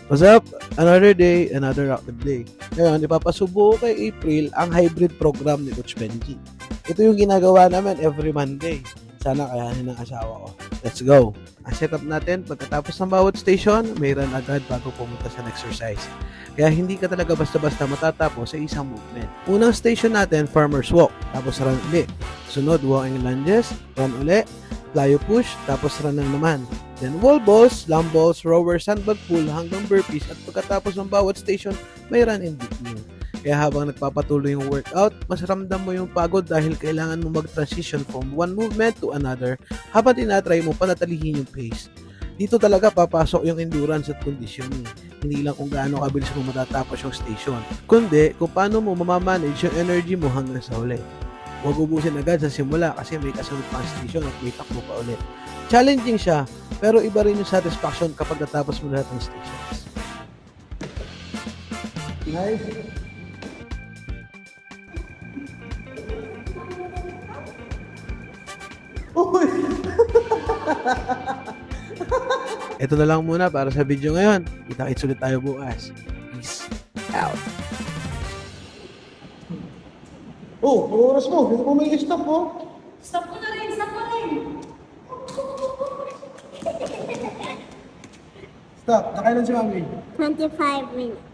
What's up? Another day, another active day. Ngayon, ipapasubo ko kay April ang hybrid program ni Coach Benji. Ito yung ginagawa namin every Monday. Sana kayanin ng asawa ko. Let's go! Ang setup natin, pagkatapos ng bawat station, may run agad bago pumunta sa exercise. Kaya hindi ka talaga basta-basta matatapos sa isang movement. Unang station natin, farmer's walk, tapos run ulit. Sunod, walking lunges, run ulit, plyo push, tapos run na naman. Then wall balls, lamb balls, rower, sandbag pull hanggang burpees at pagkatapos ng bawat station, may run in between. Kaya habang nagpapatuloy yung workout, mas ramdam mo yung pagod dahil kailangan mo mag-transition from one movement to another habang tinatry mo panatilihin yung pace. Dito talaga papasok yung endurance at conditioning. Hindi lang kung gaano kabilis mo matatapos yung station, kundi kung paano mo mamamanage yung energy mo hanggang sa huli. Huwag ubusin agad sa simula kasi may kasunod pang station at may takbo pa ulit. Challenging siya, pero iba rin yung satisfaction kapag natapos mo lahat ng stations. Nice. Ito na lang muna para sa video ngayon. Kita-kits ulit tayo bukas. Peace out. Oh, ang oras mo. Dito mo may stop mo. Stop ko na rin, stop ko rin. Stop. Nakailan si Mami? 25 minutes.